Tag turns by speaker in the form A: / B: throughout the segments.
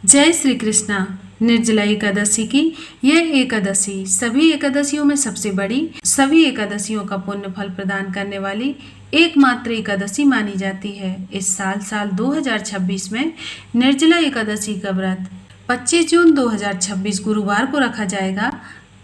A: जय श्री कृष्णा। निर्जला एकादशी की यह एकादशी सभी एकादशियों में सबसे बड़ी, सभी एकादशियों का पुण्य फल प्रदान करने वाली एकमात्र एकादशी मानी जाती है। इस साल 2026 में निर्जला एकादशी का व्रत 25 जून 2026 गुरुवार को रखा जाएगा,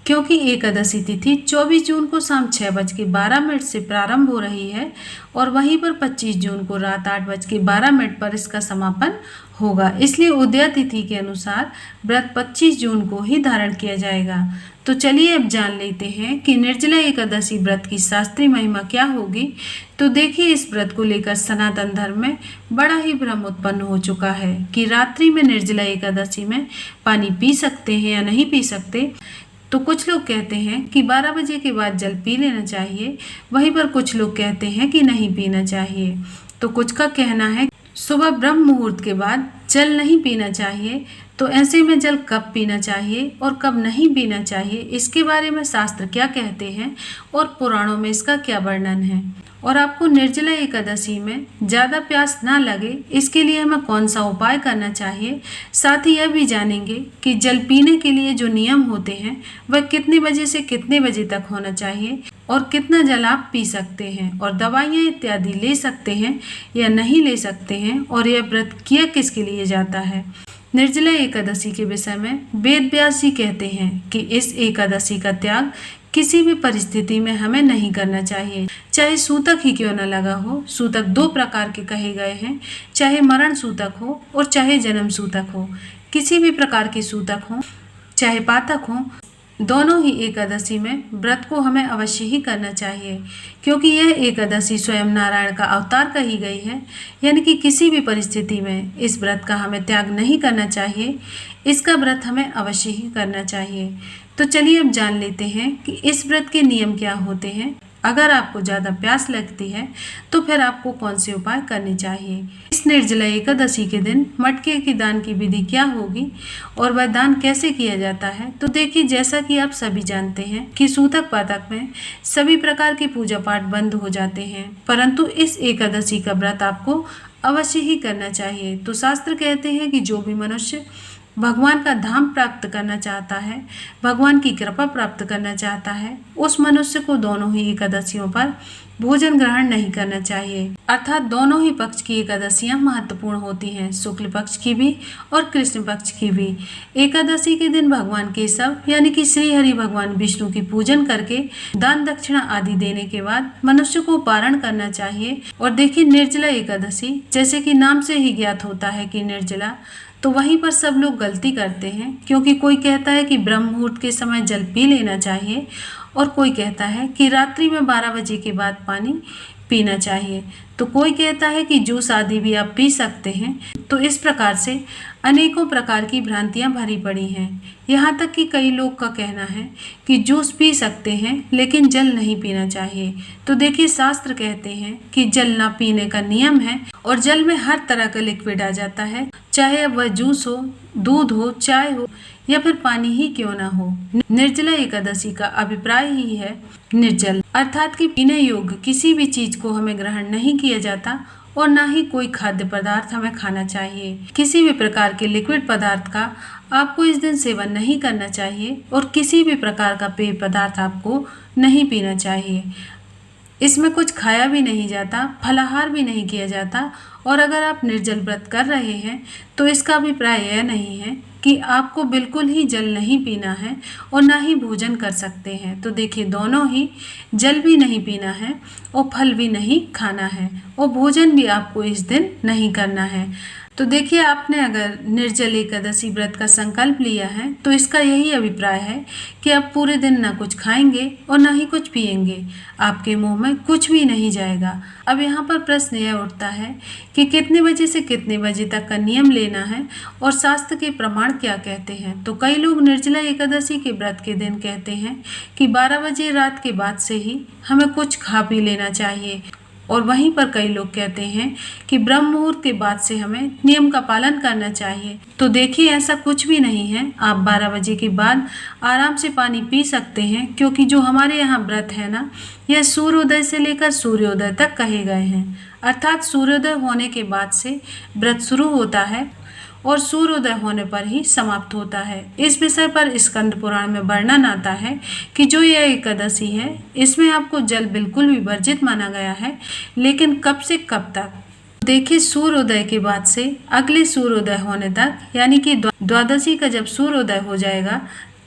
A: क्योंकि एकादशी तिथि 24 जून को शाम 6:12 से प्रारंभ हो रही है और वहीं पर 25 जून को रात 8:12 पर इसका समापन होगा। इसलिए उदय तिथि के अनुसार व्रत 25 जून को ही धारण किया जाएगा। तो चलिए अब जान लेते हैं कि निर्जला एकादशी व्रत की शास्त्रीय महिमा क्या होगी। तो देखिए, इस व्रत को लेकर सनातन धर्म में बड़ा ही भ्रम उत्पन्न हो चुका है कि रात्रि में निर्जला एकादशी में पानी पी सकते हैं या नहीं पी सकते। तो कुछ लोग कहते हैं कि 12 बजे के बाद जल पी लेना चाहिए, वहीं पर कुछ लोग कहते हैं कि नहीं पीना चाहिए। तो कुछ का कहना है सुबह ब्रह्म मुहूर्त के बाद जल नहीं पीना चाहिए। तो ऐसे में जल कब पीना चाहिए और कब नहीं पीना चाहिए, इसके बारे में शास्त्र क्या कहते हैं और पुराणों में इसका क्या वर्णन है, और आपको निर्जला एकादशी में ज़्यादा प्यास ना लगे इसके लिए हमें कौन सा उपाय करना चाहिए। साथ ही यह भी जानेंगे कि जल पीने के लिए जो नियम होते हैं वह कितने बजे से कितने बजे तक होना चाहिए और कितना जल आप पी सकते हैं, और दवाइयाँ इत्यादि ले सकते हैं या नहीं ले सकते हैं, और यह व्रत किया किसके लिए जाता है। निर्जला एकादशी के विषय में वेद व्यास जी कहते हैं कि इस एकादशी का त्याग किसी भी परिस्थिति में हमें नहीं करना चाहिए, चाहे सूतक ही क्यों न लगा हो। सूतक दो प्रकार के कहे गए हैं, चाहे मरण सूतक हो और चाहे जन्म सूतक हो। किसी भी प्रकार के सूतक हो चाहे पातक हो, दोनों ही एकादशी में व्रत को हमें अवश्य ही करना चाहिए, क्योंकि यह एकादशी स्वयं नारायण का अवतार कही गई है। यानी कि किसी भी परिस्थिति में इस व्रत का हमें त्याग नहीं करना चाहिए, इसका व्रत हमें अवश्य ही करना चाहिए। तो चलिए अब जान लेते हैं कि इस व्रत के नियम क्या होते हैं। अगर आपको ज़्यादा प्यास लगती है तो फिर आपको कौन से उपाय करने चाहिए। इस निर्जला एकादशी के दिन मटके के दान की विधि क्या होगी और वह दान कैसे किया जाता है। तो देखिए, जैसा कि आप सभी जानते हैं कि सूतक पातक में सभी प्रकार के पूजा पाठ बंद हो जाते हैं, परंतु इस एकादशी का व्रत आपको अवश्य ही करना चाहिए। तो शास्त्र कहते हैं कि जो भी मनुष्य भगवान का धाम प्राप्त करना चाहता है, भगवान की कृपा प्राप्त करना चाहता है, उस मनुष्य को दोनों ही एकादशियों पर भोजन ग्रहण नहीं करना चाहिए। अर्थात दोनों ही पक्ष की एकादशियां महत्वपूर्ण होती हैं, शुक्ल पक्ष की भी और कृष्ण पक्ष की भी। एकादशी के दिन भगवान केशव यानी कि श्री हरि भगवान विष्णु की पूजन करके दान दक्षिणा आदि देने के बाद मनुष्य को पारण करना चाहिए। और देखिए, निर्जला एकादशी जैसे कि नाम से ही ज्ञात होता है कि निर्जला, तो वहीं पर सब लोग गलती करते हैं, क्योंकि कोई कहता है कि ब्रह्म मुहूर्त के समय जल पी लेना चाहिए और कोई कहता है कि रात्रि में 12 बजे के बाद पानी पीना चाहिए। तो कोई कहता है कि जूस आदि भी आप पी सकते हैं। तो इस प्रकार से अनेकों प्रकार की भ्रांतियां भरी पड़ी हैं। यहाँ तक कि कई लोग का कहना है कि जूस पी सकते हैं लेकिन जल नहीं पीना चाहिए। तो देखिए, शास्त्र कहते हैं कि जल ना पीने का नियम है, और जल में हर तरह का लिक्विड आ जाता है, चाहे वह जूस हो, दूध हो, चाय हो या फिर पानी ही क्यों ना हो। निर्जला एकादशी का अभिप्राय ही है निर्जल, अर्थात कि पीने योग्य किसी भी चीज को हमें ग्रहण नहीं किया जाता और ना ही कोई खाद्य पदार्थ हमें खाना चाहिए। किसी भी प्रकार के लिक्विड पदार्थ का आपको इस दिन सेवन नहीं करना चाहिए और किसी भी प्रकार का पेय पदार्थ आपको नहीं पीना चाहिए। इसमें कुछ खाया भी नहीं जाता, फलाहार भी नहीं किया जाता। और अगर आप निर्जल व्रत कर रहे हैं तो इसका अभिप्राय यह नहीं है कि आपको बिल्कुल ही जल नहीं पीना है और ना ही भोजन कर सकते हैं। तो देखिए, दोनों ही, जल भी नहीं पीना है और फल भी नहीं खाना है और भोजन भी आपको इस दिन नहीं करना है। तो देखिए, आपने अगर निर्जल एकादशी व्रत का संकल्प लिया है तो इसका यही अभिप्राय है कि आप पूरे दिन ना कुछ खाएंगे और ना ही कुछ पिएंगे, आपके मुंह में कुछ भी नहीं जाएगा। अब यहाँ पर प्रश्न यह उठता है कि कितने बजे से कितने बजे तक का नियम लेना है और शास्त्र के प्रमाण क्या कहते हैं। तो कई लोग निर्जला एकादशी के व्रत के दिन कहते हैं कि 12 बजे रात के बाद से ही हमें कुछ खा पी लेना चाहिए, और वहीं पर कई लोग कहते हैं कि ब्रह्म मुहूर्त के बाद से हमें नियम का पालन करना चाहिए। तो देखिए, ऐसा कुछ भी नहीं है। आप 12 बजे के बाद आराम से पानी पी सकते हैं, क्योंकि जो हमारे यहाँ व्रत है ना, यह सूर्योदय से लेकर सूर्योदय तक कहे गए हैं। अर्थात सूर्योदय होने के बाद से व्रत शुरू होता है और सूर्योदय होने पर ही समाप्त होता है। इस विषय पर स्कंद पुराण में वर्णन आता है कि जो यह एकादशी है इसमें आपको जल बिल्कुल भी वर्जित माना गया है, लेकिन कब से कब तक? देखिए, सूर्योदय के बाद से अगले सूर्योदय होने तक, यानी कि द्वादशी का जब सूर्योदय हो जाएगा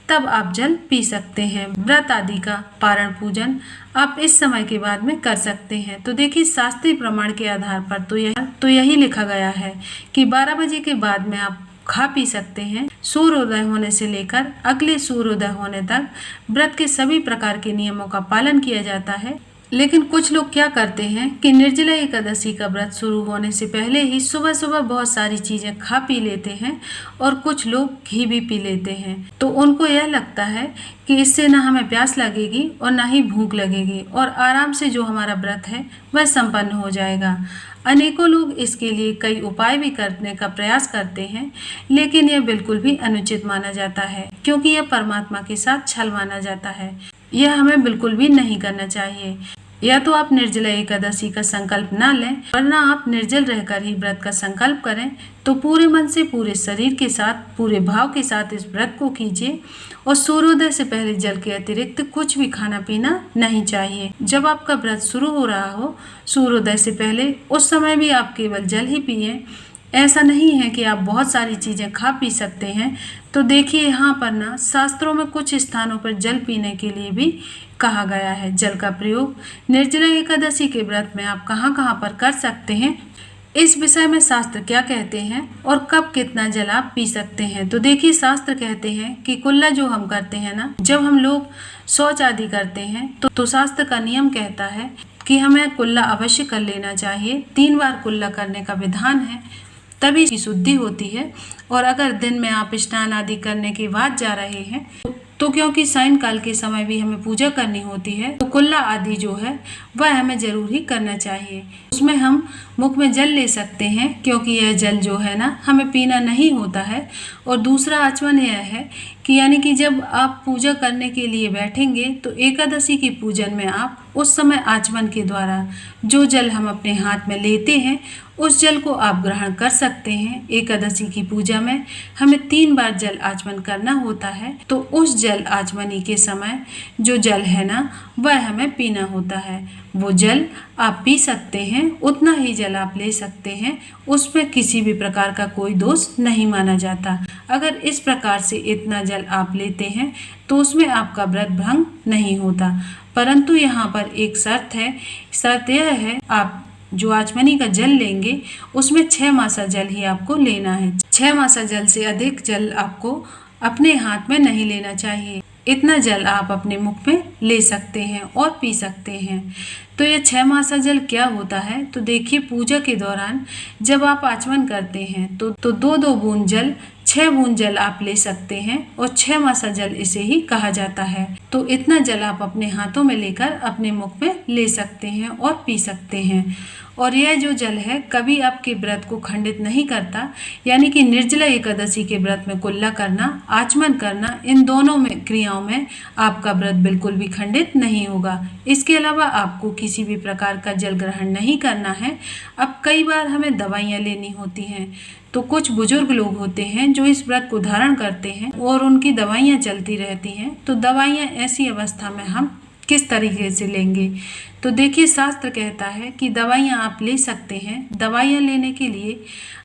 A: तब आप जल पी सकते हैं। व्रत आदि का पारण पूजन आप इस समय के बाद में कर सकते हैं। तो देखिए, शास्त्रीय प्रमाण के आधार पर तो यही लिखा गया है कि 12 बजे के बाद में आप खा पी सकते हैं। सूर्योदय होने से लेकर अगले सूर्योदय होने तक व्रत के सभी प्रकार के नियमों का पालन किया जाता है। लेकिन कुछ लोग क्या करते हैं कि निर्जला एकादशी का व्रत शुरू होने से पहले ही सुबह सुबह बहुत सारी चीजें खा पी लेते हैं और कुछ लोग घी भी पी लेते हैं। तो उनको यह लगता है कि इससे ना हमें प्यास लगेगी और ना ही भूख लगेगी और आराम से जो हमारा व्रत है वह संपन्न हो जाएगा। अनेकों लोग इसके लिए कई उपाय भी करने का प्रयास करते हैं, लेकिन यह बिल्कुल भी अनुचित माना जाता है, क्योंकि यह परमात्मा के साथ छल माना जाता है। यह हमें बिल्कुल भी नहीं करना चाहिए। या तो आप निर्जला एकादशी का संकल्प ना लें, वरना आप निर्जल रहकर ही व्रत का संकल्प करें। तो पूरे मन से, पूरे शरीर के साथ, पूरे भाव के साथ इस व्रत को कीजिए और सूर्योदय से पहले जल के अतिरिक्त कुछ भी खाना पीना नहीं चाहिए। जब आपका व्रत शुरू हो रहा हो सूर्योदय से पहले, उस समय भी आप केवल जल ही पिए। ऐसा नहीं है कि आप बहुत सारी चीजें खा पी सकते हैं। तो देखिए, यहाँ पर ना शास्त्रों में कुछ स्थानों पर जल पीने के लिए भी कहा गया है। जल का प्रयोग निर्जला एकादशी के व्रत में आप कहाँ कहाँ पर कर सकते हैं, इस विषय में शास्त्र क्या कहते हैं और कब कितना जल आप पी सकते हैं। तो देखिए, शास्त्र कहते हैं कि कुल्ला जो हम करते हैं ना, जब हम लोग शौच आदि करते हैं तो शास्त्र का नियम कहता है कि हमें कुल्ला अवश्य कर लेना चाहिए। 3 बार कुल्ला करने का विधान है, तभी इसकी शुद्धि होती है। और अगर दिन में आप स्नान आदि करने के बाद जा रहे हैं तो क्योंकि सायंकाल के समय भी हमें पूजा करनी होती है, तो कुल्ला आदि जो है वह हमें जरूर ही करना चाहिए। उसमें हम मुख में जल ले सकते हैं, क्योंकि यह जल जो है ना हमें पीना नहीं होता है। और दूसरा आचमन यह है कि यानी कि जब आप पूजा करने के लिए बैठेंगे तो एकादशी की पूजन में आप उस समय आचमन के द्वारा जो जल हम अपने हाथ में लेते हैं उस जल को आप ग्रहण कर सकते हैं। एकादशी की पूजा में हमें 3 बार जल आचमन करना होता है, तो उस जल आचमनी के समय जो जल है ना वह हमें पीना होता है। वो जल आप पी सकते हैं, उतना ही जल आप ले सकते हैं, उसमें किसी भी प्रकार का कोई दोष नहीं माना जाता। अगर इस प्रकार से इतना जल आप लेते हैं तो उसमें आपका व्रत भंग नहीं होता। परंतु यहाँ पर एक शर्त है। शर्त यह है, आप जो आचमनी का जल लेंगे उसमें 6 मासा जल ही आपको लेना है। 6 मासा जल से अधिक जल आपको अपने हाथ में नहीं लेना चाहिए। इतना जल आप अपने मुख में ले सकते हैं और पी सकते हैं। तो ये 6 मासा जल क्या होता है? तो देखिए, पूजा के दौरान जब आप आचमन करते हैं तो 2-2 बूंद जल, 6 बूंद जल आप ले सकते हैं और 6 मासा जल इसे ही कहा जाता है। तो इतना जल आप अपने हाथों में लेकर अपने मुख में ले सकते हैं और पी सकते हैं। और यह जो जल है कभी आपके व्रत को खंडित नहीं करता, यानी कि निर्जला एकादशी के व्रत में कुल्ला करना, आचमन करना, इन दोनों में क्रियाओं में आपका व्रत बिल्कुल भी खंडित नहीं होगा। इसके अलावा आपको किसी भी प्रकार का जल ग्रहण नहीं करना है। अब कई बार हमें दवाइयाँ लेनी होती हैं, तो कुछ बुजुर्ग लोग होते हैं जो इस व्रत को धारण करते हैं और उनकी दवाइयाँ चलती रहती हैं। तो दवाइयाँ ऐसी अवस्था में हम किस तरीके से लेंगे? तो देखिए, शास्त्र कहता है कि दवाइयाँ आप ले सकते हैं। दवाइयाँ लेने के लिए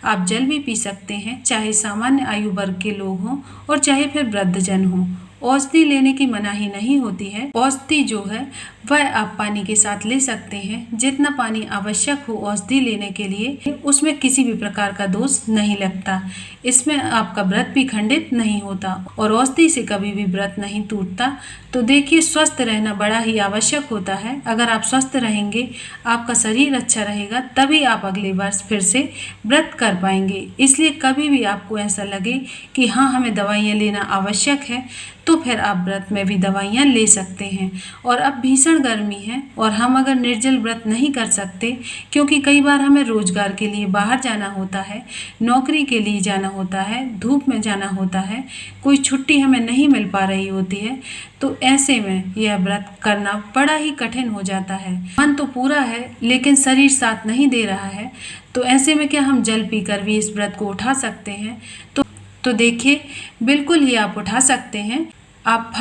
A: आप जल भी पी सकते हैं, चाहे सामान्य आयु वर्ग के लोग हों और चाहे फिर वृद्धजन हों। औषधि लेने की मनाही नहीं होती है। औषधि जो है वह आप पानी के साथ ले सकते हैं। जितना पानी आवश्यक हो औषधि लेने के लिए, उसमें किसी भी प्रकार का दोष नहीं लगता। इसमें आपका व्रत भी खंडित नहीं होता और औषधि से कभी भी व्रत नहीं टूटता। तो देखिए, स्वस्थ रहना बड़ा ही आवश्यक होता है। अगर आप स्वस्थ रहेंगे, आपका शरीर अच्छा रहेगा, तभी आप अगले वर्ष फिर से व्रत कर पाएंगे। इसलिए कभी भी आपको ऐसा लगे कि हाँ, हमें दवाइयाँ लेना आवश्यक है, तो फिर आप व्रत में भी दवाइयाँ ले सकते हैं। और अब भीषण गर्मी है और हम अगर निर्जल व्रत नहीं कर सकते, क्योंकि कई बार हमें रोजगार के लिए बाहर जाना होता है, नौकरी के लिए जाना होता है, धूप में जाना होता है, कोई छुट्टी हमें नहीं मिल पा रही होती है, तो ऐसे में यह व्रत करना बड़ा ही कठिन हो जाता है। मन तो पूरा है लेकिन शरीर साथ नहीं दे रहा है। तो ऐसे में क्या हम जल पीकर भी इस व्रत को उठा सकते हैं? तो देखिए, बिल्कुल ही आप उठा सकते हैं। आप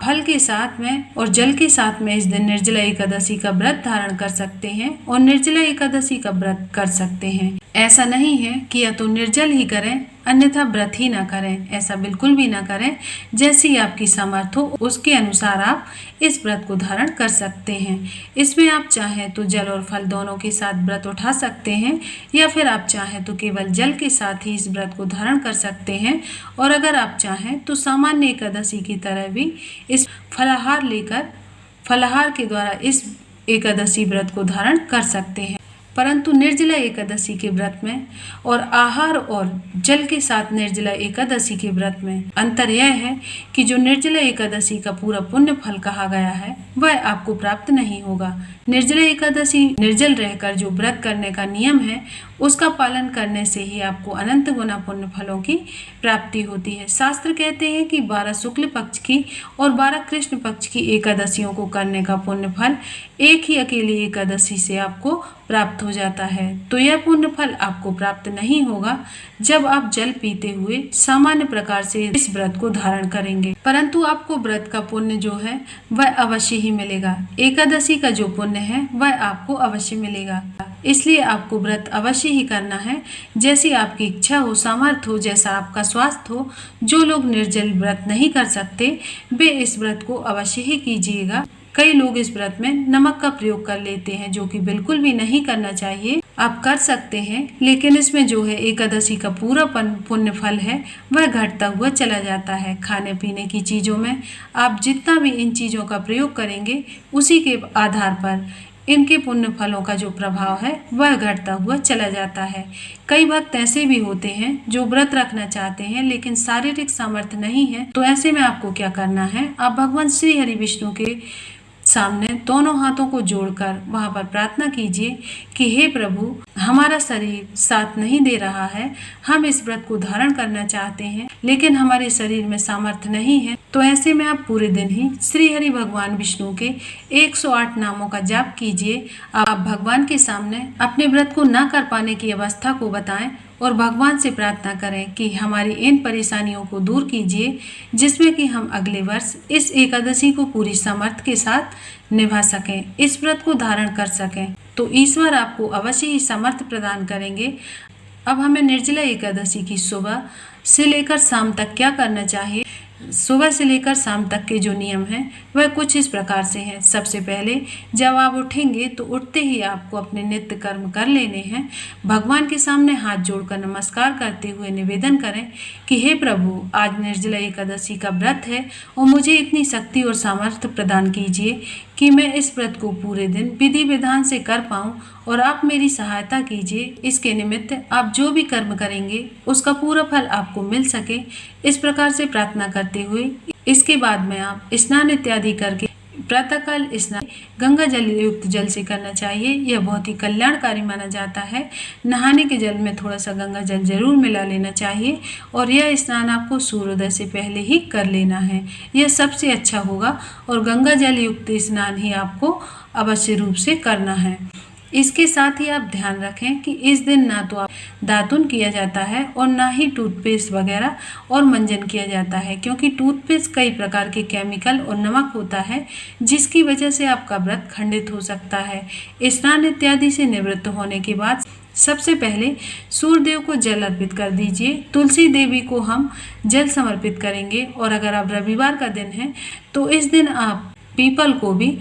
A: फल के साथ में और जल के साथ में इस दिन निर्जला एकादशी का व्रत धारण कर सकते हैं और निर्जला एकादशी का व्रत कर सकते हैं। ऐसा नहीं है कि या तो निर्जल ही करें अन्यथा व्रत ही ना करें, ऐसा बिल्कुल भी ना करें। जैसी आपकी सामर्थ हो उसके अनुसार आप इस व्रत को धारण कर सकते हैं। इसमें आप चाहें तो जल और फल दोनों के साथ व्रत उठा सकते हैं या फिर आप चाहें तो केवल जल के साथ ही इस व्रत को धारण कर सकते हैं। और अगर आप चाहें तो सामान्य एकादशी की तरह भी इस फलाहार के द्वारा इस एकादशी व्रत को धारण कर सकते हैं। परंतु निर्जला एकादशी के व्रत में और आहार और जल के साथ निर्जला एकादशी के व्रत में अंतर यह है कि जो निर्जला एकादशी का पूरा पुण्य फल कहा गया है वह आपको प्राप्त नहीं होगा। निर्जला एकादशी निर्जल रहकर जो व्रत करने का नियम है उसका पालन करने से ही आपको अनंत गुना पुण्य फलों की प्राप्ति होती है। शास्त्र कहते हैं कि 12 शुक्ल पक्ष की और 12 कृष्ण पक्ष की एकादशियों को करने का पुण्य फल एक ही अकेली एकादशी से आपको प्राप्त हो जाता है। तो यह पुण्य फल आपको प्राप्त नहीं होगा जब आप जल पीते हुए सामान्य प्रकार से इस व्रत को धारण करेंगे, परंतु आपको व्रत का पुण्य जो है वह अवश्य ही मिलेगा। एकादशी का जो पुण्य है वह आपको अवश्य मिलेगा। इसलिए आपको व्रत अवश्य ही करना है, जैसी आपकी इच्छा हो, सामर्थ्य हो, जैसा आपका स्वास्थ्य हो। जो लोग निर्जल व्रत नहीं कर सकते वे इस व्रत को अवश्य ही कीजिएगा। कई लोग इस व्रत में नमक का प्रयोग कर लेते हैं जो कि बिल्कुल भी नहीं करना चाहिए। आप कर सकते हैं लेकिन इसमें जो है एकादशी का पूरा पुण्य फल है वह घटता हुआ चला जाता है। खाने पीने की चीज़ों में आप जितना भी इन चीज़ों का प्रयोग करेंगे उसी के आधार पर इनके पुण्य फलों का जो प्रभाव है वह घटता हुआ चला जाता है। कई भक्त ऐसे भी होते हैं जो व्रत रखना चाहते हैं लेकिन शारीरिक सामर्थ्य नहीं है। तो ऐसे में आपको क्या करना है, आप भगवान श्री हरि विष्णु के सामने दोनों हाथों को जोड़कर वहां पर प्रार्थना कीजिए कि हे प्रभु, हमारा शरीर साथ नहीं दे रहा है, हम इस व्रत को धारण करना चाहते हैं लेकिन हमारे शरीर में सामर्थ्य नहीं है। तो ऐसे में आप पूरे दिन ही श्री हरि भगवान विष्णु के 108 नामों का जाप कीजिए। आप भगवान के सामने अपने व्रत को न कर पाने की अवस्था को बताएं और भगवान से प्रार्थना करें कि हमारी इन परेशानियों को दूर कीजिए, जिसमें कि हम अगले वर्ष इस एकादशी को पूरी सामर्थ्य के साथ निभा सकें, इस व्रत को धारण कर सकें। तो ईश्वर आपको अवश्य ही सामर्थ्य प्रदान करेंगे। अब हमें निर्जला एकादशी की सुबह से लेकर शाम तक क्या करना चाहिए। सुबह से लेकर शाम तक के जो नियम हैं वह कुछ इस प्रकार से हैं। सबसे पहले जब आप उठेंगे तो उठते ही आपको अपने नित्य कर्म कर लेने हैं। भगवान के सामने हाथ जोड़कर नमस्कार करते हुए निवेदन करें कि हे प्रभु, आज निर्जला एकादशी का व्रत है और मुझे इतनी शक्ति और सामर्थ्य प्रदान कीजिए कि मैं इस व्रत को पूरे दिन विधि विधान से कर पाऊँ और आप मेरी सहायता कीजिए। इसके निमित्त आप जो भी कर्म करेंगे उसका पूरा फल आपको मिल सके, इस प्रकार से प्रार्थना करते हुए इसके बाद में आप स्नान इत्यादि करके प्रातःकाल स्नान गंगा जल युक्त जल से करना चाहिए। यह बहुत ही कल्याणकारी माना जाता है। नहाने के जल में थोड़ा सा गंगा जल जरूर मिला लेना चाहिए और यह स्नान आपको सूर्योदय से पहले ही कर लेना है, यह सबसे अच्छा होगा और गंगा जल युक्त स्नान ही आपको अवश्य रूप से करना है। इसके साथ ही आप ध्यान रखें कि इस दिन ना तो आप दातुन किया जाता है और ना ही टूथपेस्ट वगैरह और मंजन किया जाता है, क्योंकि टूथपेस्ट कई प्रकार के केमिकल और नमक होता है जिसकी वजह से आपका व्रत खंडित हो सकता है। स्नान इत्यादि से निवृत्त होने के बाद सबसे पहले सूर्यदेव को जल अर्पित कर दीजिए। तुलसी देवी को हम जल समर्पित करेंगे और अगर आप रविवार का दिन है तो इस दिन आप पीपल को भी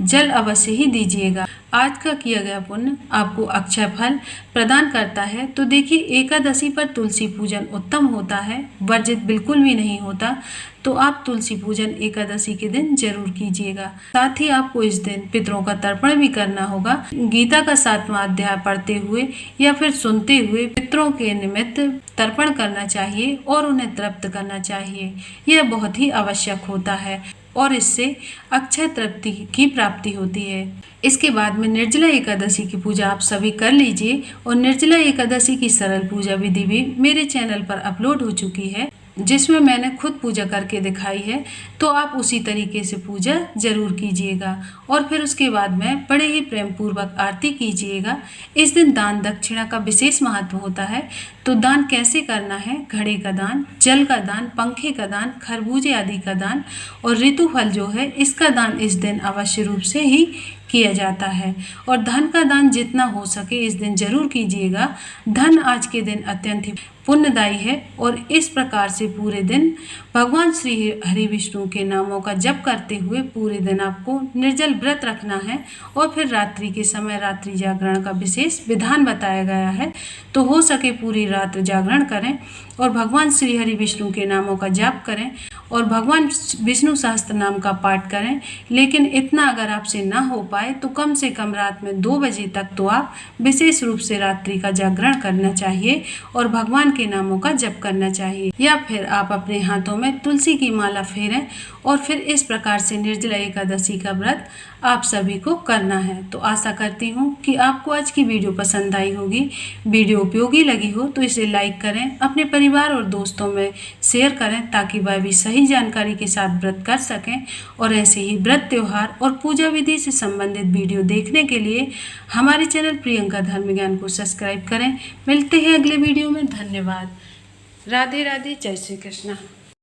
A: जल अवश्य ही दीजिएगा। आज का किया गया पुण्य आपको अक्षय फल प्रदान करता है। तो देखिए, एकादशी पर तुलसी पूजन उत्तम होता है, वर्जित बिल्कुल भी नहीं होता। तो आप तुलसी पूजन एकादशी के दिन जरूर कीजिएगा। साथ ही आपको इस दिन पितरों का तर्पण भी करना होगा। गीता का 7वां अध्याय पढ़ते हुए या फिर सुनते हुए पितरों के निमित्त तर्पण करना चाहिए और उन्हें तृप्त करना चाहिए। यह बहुत ही आवश्यक होता है और इससे अक्षय तृप्ति की प्राप्ति होती है। इसके बाद में निर्जला एकादशी की पूजा आप सभी कर लीजिए और निर्जला एकादशी की सरल पूजा विधि भी मेरे चैनल पर अपलोड हो चुकी है। जिसमें मैंने खुद पूजा करके दिखाई है, तो आप उसी तरीके से पूजा जरूर कीजिएगा। और फिर उसके बाद में बड़े ही प्रेम पूर्वक आरती कीजिएगा। इस दिन दान दक्षिणा का विशेष महत्व होता है। तो दान कैसे करना है? घड़े का दान, जल का दान, पंखे का दान, खरबूजे आदि का दान और ऋतु फल जो है इसका दान इस दिन अवश्य रूप से ही किया जाता है। और धन का दान जितना हो सके इस दिन जरूर कीजिएगा। धन आज के दिन अत्यंत ही पुण्यदायी है और इस प्रकार से पूरे दिन भगवान श्री हरि विष्णु के नामों का जप करते हुए पूरे दिन आपको निर्जल व्रत रखना है। और फिर रात्रि के समय रात्रि जागरण का विशेष विधान बताया गया है। तो हो सके पूरी रात जागरण करें और भगवान श्री हरि विष्णु के नामों का जाप करें और भगवान विष्णु सहस्त्र नाम का पाठ करें। लेकिन इतना अगर आपसे ना हो पाए तो कम से कम रात में 2 बजे तक तो आप विशेष रूप से रात्रि का जागरण करना चाहिए और भगवान के नामों का जप करना चाहिए। या फिर आप अपने हाथों में तुलसी की माला फेरें और फिर इस प्रकार से निर्जला एकादशी का व्रत आप सभी को करना है। तो आशा करती हूँ कि आपको आज की वीडियो पसंद आई होगी। वीडियो उपयोगी लगी हो तो इसे लाइक करें, अपने परिवार और दोस्तों में शेयर करें ताकि वह भी सही जानकारी के साथ व्रत कर सकें। और ऐसे ही व्रत त्योहार और पूजा विधि से संबंधित वीडियो देखने के लिए हमारे चैनल प्रियंका धर्म ज्ञान को सब्सक्राइब करें। मिलते हैं अगले वीडियो में। धन्यवाद। राधे राधे। जय श्री कृष्ण।